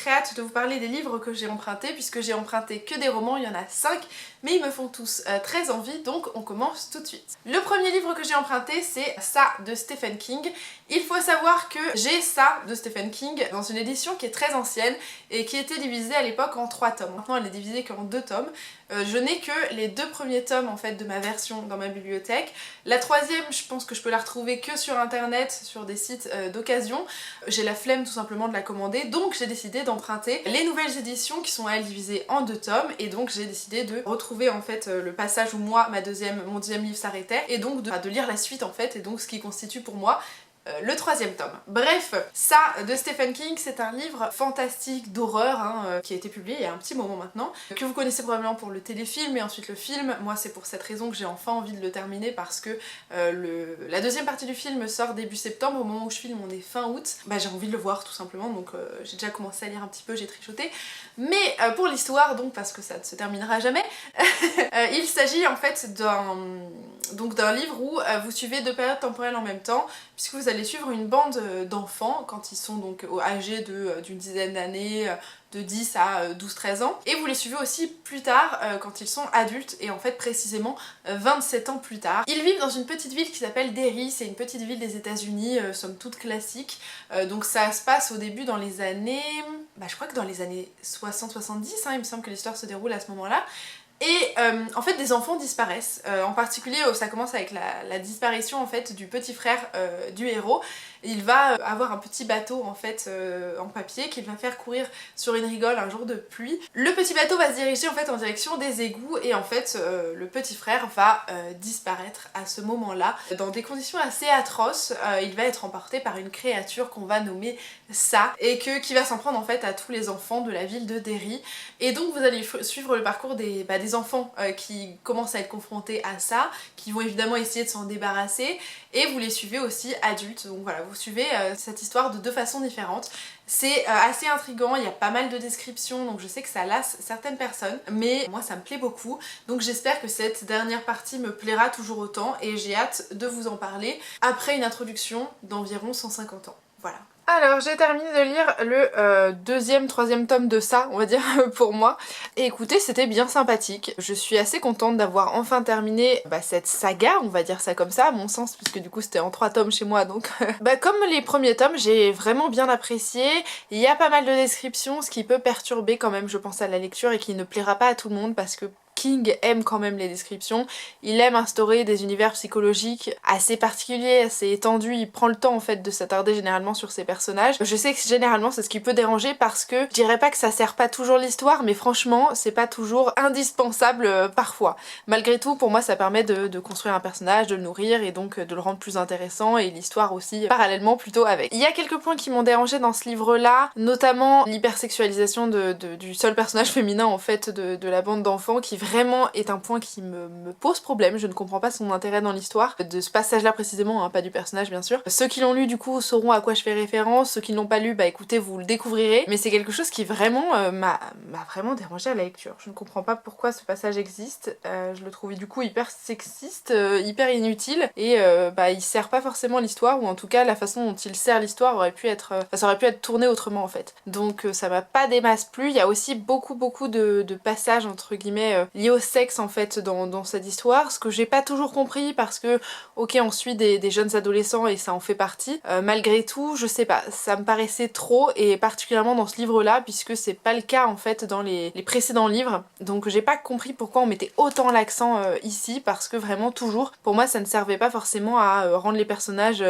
très hâte de vous parler des livres que j'ai empruntés puisque j'ai emprunté que des romans, il y en a 5 mais ils me font tous très envie donc on commence tout de suite. Le premier livre que j'ai emprunté c'est Ça de Stephen King. Il faut savoir que j'ai Ça de Stephen King dans une édition qui est très ancienne et qui était divisée à l'époque en 3 tomes. Maintenant elle est divisée qu'en 2 tomes. Je n'ai que les 2 premiers tomes en fait de ma version dans ma bibliothèque. La troisième je pense que je peux la retrouver que sur internet, sur des sites d'occasion. J'ai la flemme tout simplement de la commander donc j'ai décidé d'emprunter les nouvelles éditions qui sont elles divisées en 2 tomes et donc j'ai décidé de retrouver en fait le passage où moi mon deuxième livre s'arrêtait et donc de lire la suite en fait et donc ce qui constitue pour moi le 3e tome. Bref, Ça de Stephen King, c'est un livre fantastique d'horreur qui a été publié il y a un petit moment maintenant, que vous connaissez probablement pour le téléfilm et ensuite le film. Moi c'est pour cette raison que j'ai enfin envie de le terminer parce que la deuxième partie du film sort début septembre, au moment où je filme on est fin août. Bah, j'ai envie de le voir tout simplement donc j'ai déjà commencé à lire un petit peu, j'ai trichoté. Mais pour l'histoire, donc parce que ça ne se terminera jamais, il s'agit en fait d'un livre où vous suivez 2 périodes temporelles en même temps puisque vous allez suivre une bande d'enfants quand ils sont donc âgés d'une dizaine d'années, de 10 à 12-13 ans, et vous les suivez aussi plus tard quand ils sont adultes et en fait précisément 27 ans plus tard. Ils vivent dans une petite ville qui s'appelle Derry, c'est une petite ville des États-Unis, somme toute classique, donc ça se passe au début dans les années, je crois que dans les années 60-70, il me semble que l'histoire se déroule à ce moment-là. Et en fait des enfants disparaissent, en particulier ça commence avec la disparition en fait du petit frère du héros. Il va avoir un petit bateau en fait en papier qu'il va faire courir sur une rigole un jour de pluie. Le petit bateau va se diriger en fait en direction des égouts et en fait le petit frère va disparaître à ce moment-là dans des conditions assez atroces. Il va être emporté par une créature qu'on va nommer Ça et qui va s'en prendre en fait à tous les enfants de la ville de Derry. Et donc vous allez suivre le parcours des enfants qui commencent à être confrontés à ça, qui vont évidemment essayer de s'en débarrasser, et vous les suivez aussi adultes. Donc voilà, vous suivez cette histoire de 2 façons différentes. C'est assez intriguant, il y a pas mal de descriptions, donc je sais que ça lasse certaines personnes, mais moi ça me plaît beaucoup, donc j'espère que cette dernière partie me plaira toujours autant, et j'ai hâte de vous en parler après une introduction d'environ 150 ans. Voilà. Alors j'ai terminé de lire le 2e, 3e tome de Ça, on va dire, pour moi. Et écoutez, c'était bien sympathique. Je suis assez contente d'avoir enfin terminé cette saga, on va dire ça comme ça, à mon sens, puisque du coup c'était en 3 tomes chez moi, donc... comme les premiers tomes, j'ai vraiment bien apprécié. Il y a pas mal de descriptions, ce qui peut perturber quand même, je pense, à la lecture, et qui ne plaira pas à tout le monde, parce que King aime quand même les descriptions, il aime instaurer des univers psychologiques assez particuliers, assez étendus, il prend le temps en fait de s'attarder généralement sur ses personnages. Je sais que généralement c'est ce qui peut déranger parce que je dirais pas que ça sert pas toujours l'histoire, mais franchement c'est pas toujours indispensable parfois. Malgré tout pour moi ça permet de construire un personnage, de le nourrir et donc de le rendre plus intéressant, et l'histoire aussi parallèlement plutôt avec. Il y a quelques points qui m'ont dérangé dans ce livre là, notamment l'hypersexualisation du seul personnage féminin en fait de la bande d'enfants, qui vraiment est un point qui me pose problème. Je ne comprends pas son intérêt dans l'histoire, de ce passage là précisément, pas du personnage bien sûr. Ceux qui l'ont lu du coup sauront à quoi je fais référence, ceux qui ne l'ont pas lu, écoutez, vous le découvrirez, mais c'est quelque chose qui vraiment m'a vraiment dérangé à la lecture. Je ne comprends pas pourquoi ce passage existe, je le trouvais du coup hyper sexiste, hyper inutile, et il sert pas forcément l'histoire, ou en tout cas la façon dont il sert l'histoire aurait pu être, ça aurait pu être tourné autrement en fait. Donc ça m'a pas des masses plu. Il y a aussi beaucoup de passages entre guillemets lié au sexe en fait dans cette histoire, ce que j'ai pas toujours compris parce que ok on suit des jeunes adolescents et ça en fait partie, malgré tout je sais pas, ça me paraissait trop, et particulièrement dans ce livre là puisque c'est pas le cas en fait dans les précédents livres, donc j'ai pas compris pourquoi on mettait autant l'accent ici, parce que vraiment toujours pour moi ça ne servait pas forcément à rendre les personnages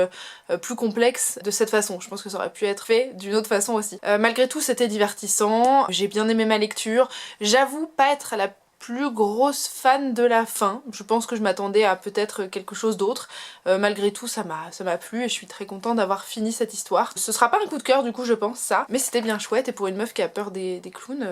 plus complexes de cette façon. Je pense que ça aurait pu être fait d'une autre façon aussi. Malgré tout c'était divertissant, j'ai bien aimé ma lecture, j'avoue pas être la plus grosse fan de la fin, je pense que je m'attendais à peut-être quelque chose d'autre, malgré tout ça m'a plu et je suis très contente d'avoir fini cette histoire. Ce sera pas un coup de cœur du coup je pense ça, mais c'était bien chouette, et pour une meuf qui a peur des clowns,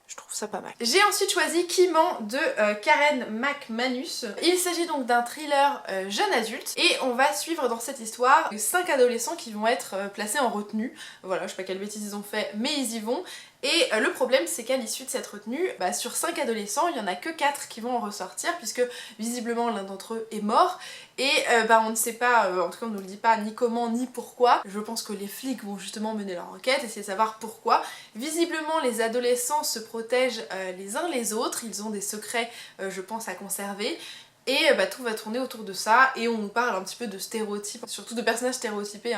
je trouve ça pas mal. J'ai ensuite choisi Qui ment de Karen McManus. Il s'agit donc d'un thriller jeune adulte, et on va suivre dans cette histoire 5 adolescents qui vont être placés en retenue. Voilà, je sais pas quelle bêtise ils ont fait, mais ils y vont. Et le problème c'est qu'à l'issue de cette retenue, sur 5 adolescents, il n'y en a que 4 qui vont en ressortir puisque visiblement l'un d'entre eux est mort et on ne sait pas, en tout cas on ne nous le dit pas ni comment ni pourquoi. Je pense que les flics vont justement mener leur enquête, essayer de savoir pourquoi. Visiblement les adolescents se protègent les uns les autres, ils ont des secrets je pense à conserver. Et tout va tourner autour de ça et on nous parle un petit peu de stéréotypes, surtout de personnages stéréotypés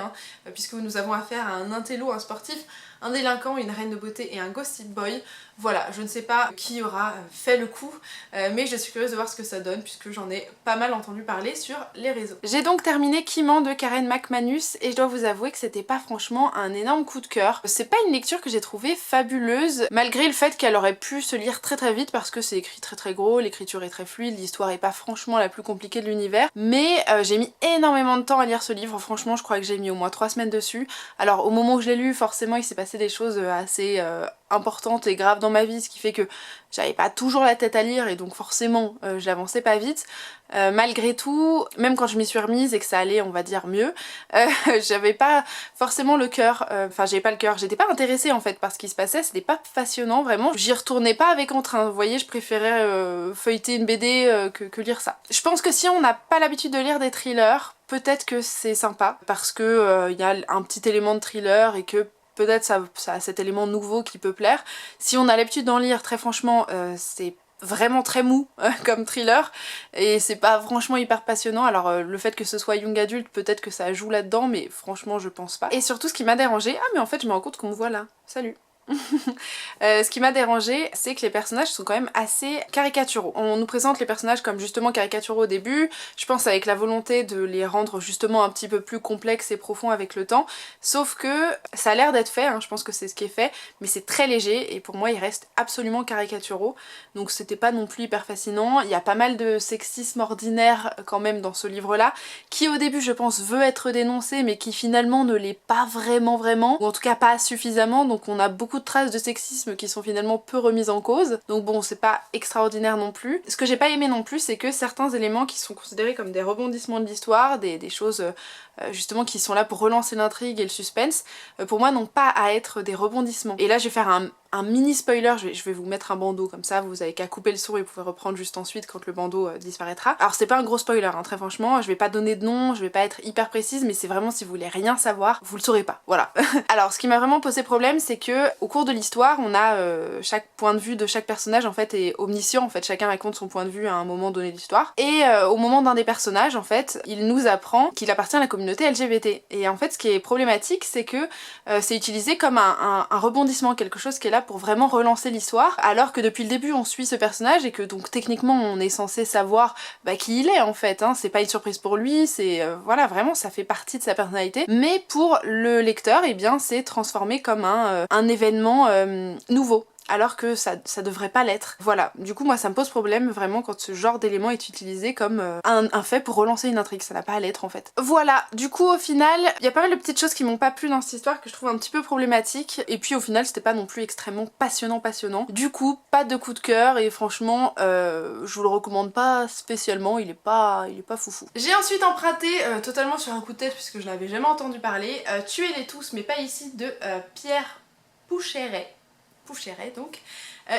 puisque nous avons affaire à un intello, un sportif, un délinquant, une reine de beauté et un gossip boy. Voilà, je ne sais pas qui aura fait le coup, mais je suis curieuse de voir ce que ça donne puisque j'en ai pas mal entendu parler sur les réseaux. J'ai donc terminé Kiman de Karen McManus et je dois vous avouer que c'était pas franchement un énorme coup de cœur. C'est pas une lecture que j'ai trouvée fabuleuse, malgré le fait qu'elle aurait pu se lire très très vite parce que c'est écrit très très gros, l'écriture est très fluide, l'histoire est pas franchement la plus compliquée de l'univers, mais j'ai mis énormément de temps à lire ce livre, franchement je crois que j'ai mis au moins 3 semaines dessus. Alors au moment où je l'ai lu, forcément il s'est passé des choses assez importantes et graves dans ma vie, ce qui fait que j'avais pas toujours la tête à lire et donc forcément j'avançais pas vite. Malgré tout, même quand je m'y suis remise et que ça allait on va dire mieux, j'avais pas forcément le cœur, j'avais pas le cœur, j'étais pas intéressée en fait par ce qui se passait, c'était pas passionnant vraiment, j'y retournais pas avec entrain, vous voyez je préférais feuilleter une BD que lire ça. Je pense que si on n'a pas l'habitude de lire des thrillers, peut-être que c'est sympa parce que y a un petit élément de thriller et que peut-être ça a cet élément nouveau qui peut plaire. Si on a l'habitude d'en lire, très franchement, c'est vraiment très mou comme thriller et c'est pas franchement hyper passionnant. Alors le fait que ce soit young adulte, peut-être que ça joue là-dedans, mais franchement je pense pas. Et surtout ce qui m'a dérangé, ah mais en fait je me rends compte qu'on me voit là, salut. Ce qui m'a dérangé, c'est que les personnages sont quand même assez caricaturaux. On nous présente les personnages comme justement caricaturaux au début, je pense avec la volonté de les rendre justement un petit peu plus complexes et profonds avec le temps, sauf que ça a l'air d'être fait, je pense que c'est ce qui est fait, mais c'est très léger et pour moi ils restent absolument caricaturaux, donc c'était pas non plus hyper fascinant. Il y a pas mal de sexisme ordinaire quand même dans ce livre-là, qui au début je pense veut être dénoncé mais qui finalement ne l'est pas vraiment, ou en tout cas pas suffisamment, donc on a beaucoup de traces de sexisme qui sont finalement peu remises en cause, donc bon c'est pas extraordinaire non plus. Ce que j'ai pas aimé non plus c'est que certains éléments qui sont considérés comme des rebondissements de l'histoire, des choses justement qui sont là pour relancer l'intrigue et le suspense, pour moi n'ont pas à être des rebondissements. Et là je vais faire un mini spoiler, je vais vous mettre un bandeau comme ça, vous avez qu'à couper le son et vous pouvez reprendre juste ensuite quand le bandeau disparaîtra. Alors c'est pas un gros spoiler, très franchement, je vais pas donner de nom, je vais pas être hyper précise, mais c'est vraiment si vous voulez rien savoir, vous le saurez pas, voilà. Alors ce qui m'a vraiment posé problème c'est que au cours de l'histoire, on a chaque point de vue de chaque personnage en fait est omniscient, en fait chacun raconte son point de vue à un moment donné de l'histoire, et au moment d'un des personnages en fait, il nous apprend qu'il appartient à la communauté LGBT, et en fait ce qui est problématique c'est que c'est utilisé comme un rebondissement, quelque chose qui est là pour vraiment relancer l'histoire, alors que depuis le début on suit ce personnage et que donc techniquement on est censé savoir qui il est en fait, c'est pas une surprise pour lui, c'est voilà vraiment ça fait partie de sa personnalité, mais pour le lecteur eh bien c'est transformé comme un événement nouveau. Alors que ça devrait pas l'être. Voilà, du coup moi ça me pose problème vraiment quand ce genre d'élément est utilisé comme un fait pour relancer une intrigue, ça n'a pas à l'être en fait. Voilà, du coup au final, il y a pas mal de petites choses qui m'ont pas plu dans cette histoire que je trouve un petit peu problématiques, et puis au final c'était pas non plus extrêmement passionnant. Du coup, pas de coup de cœur et franchement, je vous le recommande pas spécialement, il est pas foufou. J'ai ensuite emprunté totalement sur un coup de tête puisque je n'avais jamais entendu parler, Tuez-les tous mais pas ici de Pierre Poucheret donc.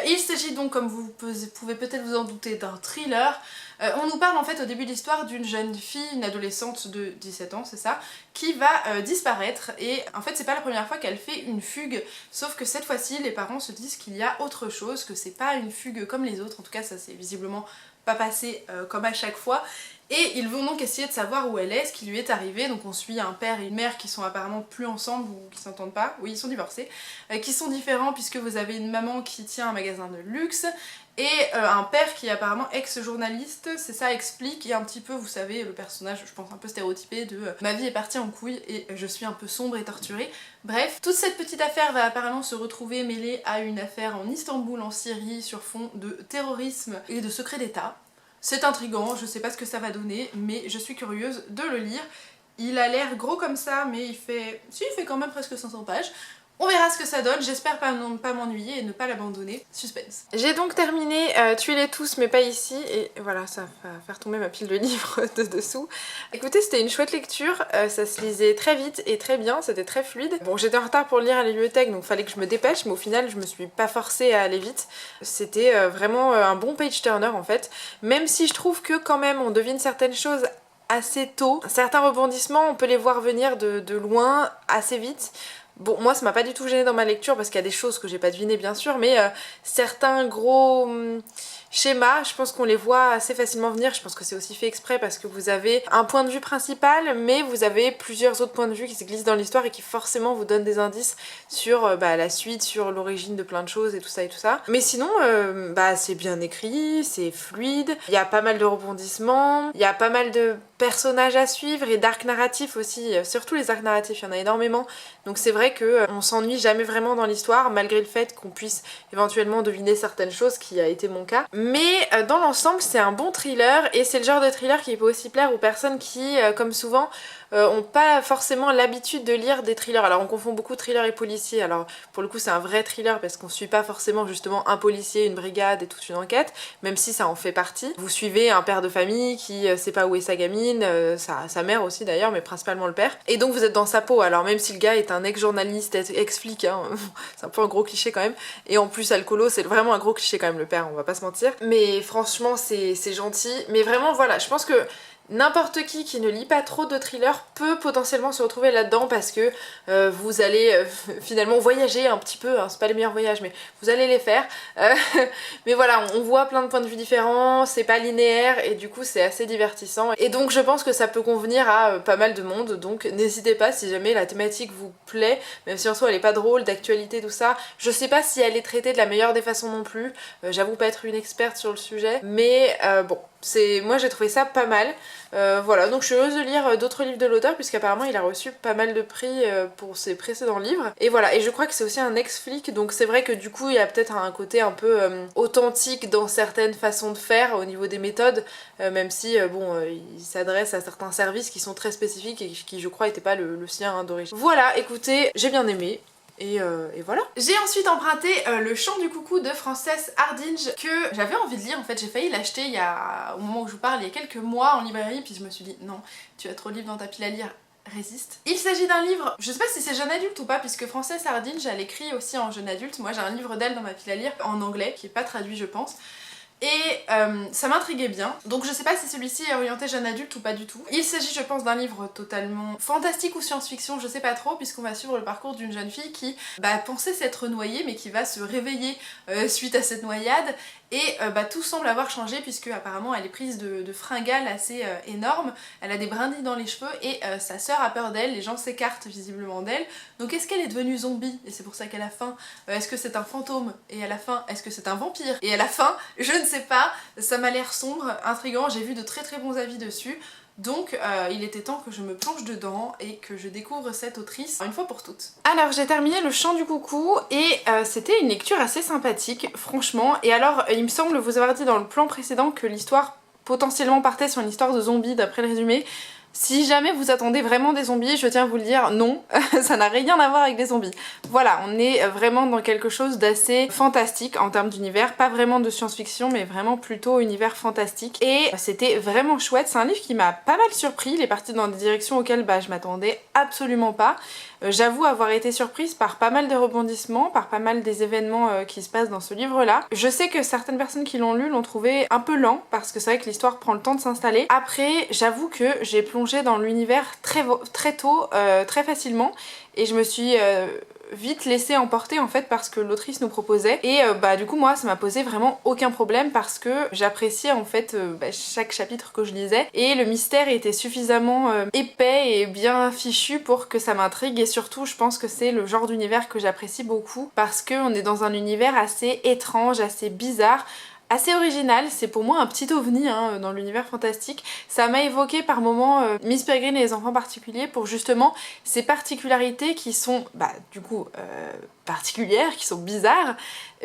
Il s'agit donc, comme vous pouvez peut-être vous en douter, d'un thriller. On nous parle en fait au début de l'histoire d'une jeune fille, une adolescente de 17 ans, c'est ça, qui va disparaître, et en fait c'est pas la première fois qu'elle fait une fugue, sauf que cette fois-ci les parents se disent qu'il y a autre chose, que c'est pas une fugue comme les autres, en tout cas ça s'est visiblement pas passé comme à chaque fois. Et ils vont donc essayer de savoir où elle est, ce qui lui est arrivé. Donc on suit un père et une mère qui sont apparemment plus ensemble ou qui s'entendent pas, oui ils sont divorcés, qui sont différents puisque vous avez une maman qui tient un magasin de luxe et un père qui est apparemment ex-journaliste. C'est ça explique, et un petit peu vous savez le personnage je pense un peu stéréotypé de ma vie est partie en couille et je suis un peu sombre et torturée. Bref, toute cette petite affaire va apparemment se retrouver mêlée à une affaire en Istanbul en Syrie sur fond de terrorisme et de secret d'état. C'est intriguant, je sais pas ce que ça va donner, mais je suis curieuse de le lire. Il a l'air gros comme ça, mais il fait quand même presque 500 pages. On verra ce que ça donne, j'espère pas m'ennuyer et ne pas l'abandonner. Suspense. J'ai donc terminé Tuez-les tous mais pas ici, et voilà, ça va faire tomber ma pile de livres de dessous. Écoutez, c'était une chouette lecture, ça se lisait très vite et très bien, c'était très fluide. Bon, j'étais en retard pour le lire à la bibliothèque, donc fallait que je me dépêche, mais au final je me suis pas forcée à aller vite. C'était vraiment un bon page turner en fait, même si je trouve que quand même on devine certaines choses assez tôt. Certains rebondissements, on peut les voir venir de loin, assez vite. Bon, moi ça m'a pas du tout gêné dans ma lecture parce qu'il y a des choses que j'ai pas devinées bien sûr, mais certains gros schémas, je pense qu'on les voit assez facilement venir. Je pense que c'est aussi fait exprès parce que vous avez un point de vue principal, mais vous avez plusieurs autres points de vue qui se glissent dans l'histoire et qui forcément vous donnent des indices sur la suite, sur l'origine de plein de choses et tout ça et tout ça. Mais sinon, c'est bien écrit, c'est fluide, il y a pas mal de rebondissements, il y a pas mal de personnages à suivre et d'arcs narratifs aussi, surtout les arcs narratifs, il y en a énormément. Donc c'est vrai que on s'ennuie jamais vraiment dans l'histoire, malgré le fait qu'on puisse éventuellement deviner certaines choses, qui a été mon cas. Mais dans l'ensemble, c'est un bon thriller, et c'est le genre de thriller qui peut aussi plaire aux personnes qui, comme souvent, ont pas forcément l'habitude de lire des thrillers. Alors on confond beaucoup thriller et policier, alors pour le coup c'est un vrai thriller parce qu'on suit pas forcément justement un policier, une brigade et toute une enquête, même si ça en fait partie. Vous suivez un père de famille qui sait pas où est sa gamine, sa mère aussi d'ailleurs, mais principalement le père, et donc vous êtes dans sa peau. Alors même si le gars est un ex-journaliste, ex-flic, hein, c'est un peu un gros cliché quand même, et en plus alcoolo, c'est vraiment un gros cliché quand même le père, on va pas se mentir, mais franchement c'est gentil. Mais vraiment voilà, je pense que n'importe qui ne lit pas trop de thrillers peut potentiellement se retrouver là-dedans, parce que vous allez finalement voyager un petit peu, hein, c'est pas les meilleurs voyages mais vous allez les faire, mais voilà, on voit plein de points de vue différents, c'est pas linéaire et du coup c'est assez divertissant, et donc je pense que ça peut convenir à pas mal de monde. Donc n'hésitez pas, si jamais la thématique vous plaît, même si en soi elle est pas drôle, d'actualité tout ça, je sais pas si elle est traitée de la meilleure des façons non plus, j'avoue pas être une experte sur le sujet, mais bon, moi j'ai trouvé ça pas mal. Voilà, donc je suis heureuse de lire d'autres livres de l'auteur, puisqu'apparemment il a reçu pas mal de prix pour ses précédents livres. Et voilà, et je crois que c'est aussi un ex-flic, donc c'est vrai que du coup il y a peut-être un côté un peu authentique dans certaines façons de faire au niveau des méthodes, même si il s'adresse à certains services qui sont très spécifiques et qui je crois n'étaient pas le sien hein, d'origine. Voilà, écoutez, j'ai bien aimé. Et voilà. J'ai ensuite emprunté Le Chant du Coucou de Frances Hardinge, que j'avais envie de lire. En fait j'ai failli l'acheter au moment où je vous parle, il y a quelques mois en librairie, puis je me suis dit non, tu as trop de livres dans ta pile à lire, résiste. Il s'agit d'un livre, je sais pas si c'est jeune adulte ou pas, puisque Frances Hardinge elle écrit aussi en jeune adulte. Moi j'ai un livre d'elle dans ma pile à lire en anglais qui est pas traduit je pense. Et ça m'intriguait bien, donc je sais pas si celui-ci est orienté jeune adulte ou pas du tout. Il s'agit je pense d'un livre totalement fantastique ou science-fiction, je sais pas trop, puisqu'on va suivre le parcours d'une jeune fille qui pensait s'être noyée mais qui va se réveiller suite à cette noyade. Et tout semble avoir changé, puisque apparemment elle est prise de fringales assez énormes, elle a des brindilles dans les cheveux et sa sœur a peur d'elle, les gens s'écartent visiblement d'elle. Donc est-ce qu'elle est devenue zombie et c'est pour ça qu'à la fin, est-ce que c'est un fantôme, et à la fin est-ce que c'est un vampire, et à la fin je ne sais pas, ça m'a l'air sombre, intriguant, j'ai vu de très très bons avis dessus. Donc il était temps que je me plonge dedans et que je découvre cette autrice une fois pour toutes. Alors j'ai terminé Le Chant du Coucou et c'était une lecture assez sympathique franchement. Et alors il me semble vous avoir dit dans le plan précédent que l'histoire potentiellement partait sur une histoire de zombies d'après le résumé. Si jamais vous attendez vraiment des zombies, je tiens à vous le dire, non, ça n'a rien à voir avec des zombies. Voilà, on est vraiment dans quelque chose d'assez fantastique en termes d'univers, pas vraiment de science-fiction, mais vraiment plutôt univers fantastique. Et c'était vraiment chouette, c'est un livre qui m'a pas mal surpris, il est parti dans des directions auxquelles je m'attendais absolument pas. J'avoue avoir été surprise par pas mal de rebondissements, par pas mal des événements qui se passent dans ce livre-là. Je sais que certaines personnes qui l'ont lu l'ont trouvé un peu lent, parce que c'est vrai que l'histoire prend le temps de s'installer. Après, j'avoue que j'ai plongé dans l'univers très tôt, très facilement, et je me suis vite laissée emporter en fait par ce que l'autrice nous proposait, et du coup moi ça m'a posé vraiment aucun problème, parce que j'appréciais en fait chaque chapitre que je lisais, et le mystère était suffisamment épais et bien fichu pour que ça m'intrigue. Et surtout je pense que c'est le genre d'univers que j'apprécie beaucoup, parce qu'on est dans un univers assez étrange, assez bizarre, assez original. C'est pour moi un petit ovni hein, dans l'univers fantastique. Ça m'a évoqué par moments Miss Peregrine et les enfants particuliers, pour justement ces particularités qui sont particulières, qui sont bizarres,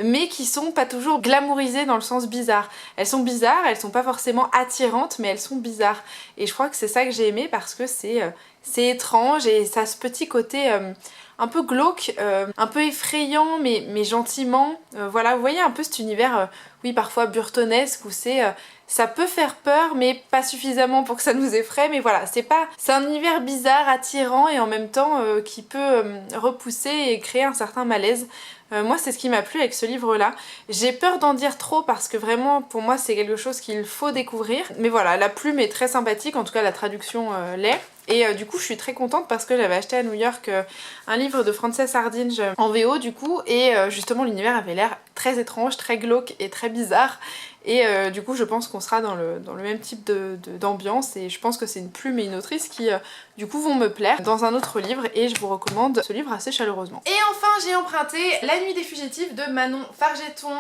mais qui sont pas toujours glamourisées dans le sens bizarre. Elles sont bizarres, elles sont pas forcément attirantes, mais elles sont bizarres. Et je crois que c'est ça que j'ai aimé, parce que c'est C'est étrange et ça a ce petit côté un peu glauque, un peu effrayant mais gentiment. Voilà, vous voyez un peu cet univers, oui parfois burtonesque où ça peut faire peur mais pas suffisamment pour que ça nous effraie, mais voilà, c'est un univers bizarre, attirant et en même temps qui peut repousser et créer un certain malaise. Moi c'est ce qui m'a plu avec ce livre là. J'ai peur d'en dire trop parce que vraiment pour moi c'est quelque chose qu'il faut découvrir. Mais voilà, la plume est très sympathique, en tout cas la traduction l'est. Et du coup je suis très contente parce que j'avais acheté à New York un livre de Frances Hardinge en VO du coup, et justement l'univers avait l'air très étrange, très glauque et très bizarre. Et du coup je pense qu'on sera dans le même type d'ambiance et je pense que c'est une plume et une autrice qui du coup vont me plaire dans un autre livre, et je vous recommande ce livre assez chaleureusement. Et enfin j'ai emprunté La Nuit des Fugitifs de Manon Fargeton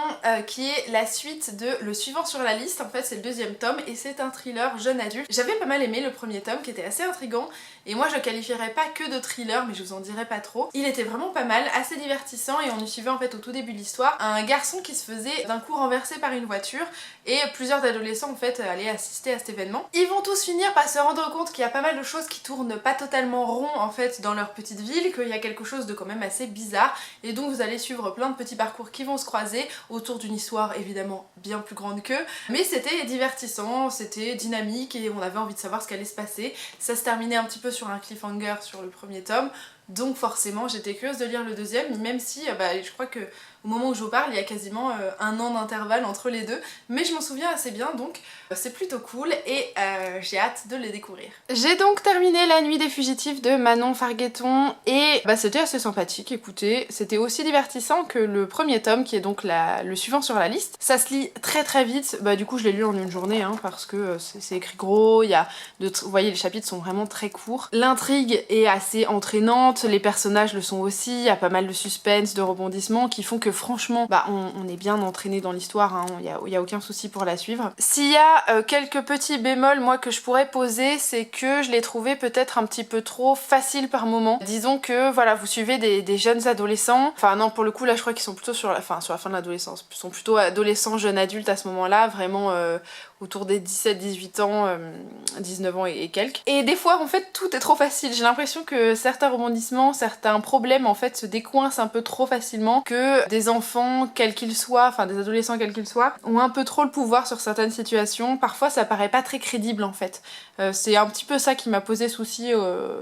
qui est la suite de Le Suivant sur la Liste. En fait c'est le deuxième tome et c'est un thriller jeune adulte. J'avais pas mal aimé le premier tome qui était assez intriguant, et moi je le qualifierais pas que de thriller mais je vous en dirai pas trop. Il était vraiment pas mal, assez divertissant, et on y suivait en fait au tout début de l'histoire un garçon qui se faisait d'un coup renverser par une voiture, et plusieurs adolescents en fait allaient assister à cet événement. Ils vont tous finir par se rendre compte qu'il y a pas mal de choses qui tournent pas totalement rond en fait dans leur petite ville, qu'il y a quelque chose de quand même assez bizarre, et donc vous allez suivre plein de petits parcours qui vont se croiser autour d'une histoire évidemment bien plus grande qu'eux, mais c'était divertissant, c'était dynamique et on avait envie de savoir ce qu'allait se passer. Ça se terminait un petit peu sur un cliffhanger sur le premier tome, donc forcément j'étais curieuse de lire le deuxième, même si je crois que au moment où je vous parle il y a quasiment un an d'intervalle entre les deux, mais je m'en souviens assez bien, donc c'est plutôt cool et j'ai hâte de les découvrir. J'ai donc terminé La Nuit des Fugitifs de Manon Fargeton et c'était assez sympathique, écoutez, c'était aussi divertissant que le premier tome qui est donc le suivant sur la liste. Ça se lit très très vite, du coup je l'ai lu en une journée parce que c'est écrit gros, vous voyez les chapitres sont vraiment très courts. L'intrigue est assez entraînante, les personnages le sont aussi, il y a pas mal de suspense, de rebondissements qui font que franchement on est bien entraîné dans l'histoire, il y a aucun souci pour la suivre. S'il y a quelques petits bémols moi que je pourrais poser, c'est que je l'ai trouvé peut-être un petit peu trop facile par moment. Disons que voilà, vous suivez des jeunes adolescents, enfin non pour le coup là je crois qu'ils sont plutôt sur la fin de l'adolescence, ils sont plutôt adolescents, jeunes adultes à ce moment-là, vraiment autour des 17-18 ans, 19 ans et quelques. Et des fois en fait tout est trop facile, j'ai l'impression que certains rebondissements, certains problèmes en fait se décoincent un peu trop facilement, que des enfants quels qu'ils soient, enfin des adolescents quels qu'ils soient, ont un peu trop le pouvoir sur certaines situations. Parfois ça paraît pas très crédible en fait. C'est un petit peu ça qui m'a posé souci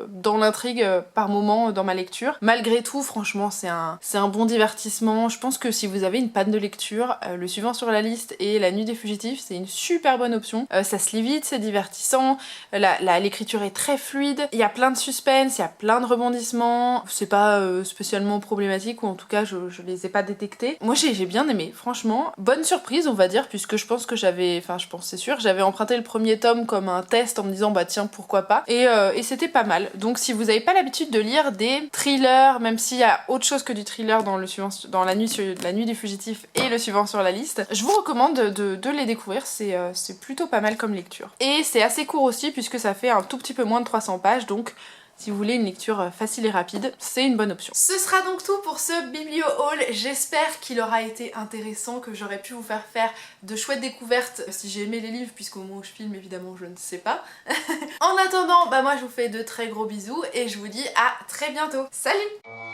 dans l'intrigue par moment dans ma lecture. Malgré tout franchement c'est un bon divertissement. Je pense que si vous avez une panne de lecture, Le Suivant sur la Liste et La Nuit des Fugitifs c'est une super bonne option. Ça se lit vite, c'est divertissant, l'écriture est très fluide, il y a plein de suspense, il y a plein de rebondissements, c'est pas spécialement problématique, ou en tout cas je les ai pas détectés. Moi j'ai bien aimé, franchement, bonne surprise on va dire, puisque je pense que c'est sûr, j'avais emprunté le premier tome comme un test en me disant tiens pourquoi pas, et c'était pas mal. Donc si vous avez pas l'habitude de lire des thrillers, même s'il y a autre chose que du thriller dans La Nuit des Fugitifs et Le Suivant sur la Liste, je vous recommande de les découvrir, c'est plutôt pas mal comme lecture. Et c'est assez court aussi puisque ça fait un tout petit peu moins de 300 pages, donc si vous voulez une lecture facile et rapide, c'est une bonne option. Ce sera donc tout pour ce biblio haul. J'espère qu'il aura été intéressant, que j'aurai pu vous faire de chouettes découvertes si j'ai aimé les livres, puisqu'au moment où je filme évidemment je ne sais pas. En attendant, moi je vous fais de très gros bisous et je vous dis à très bientôt. Salut!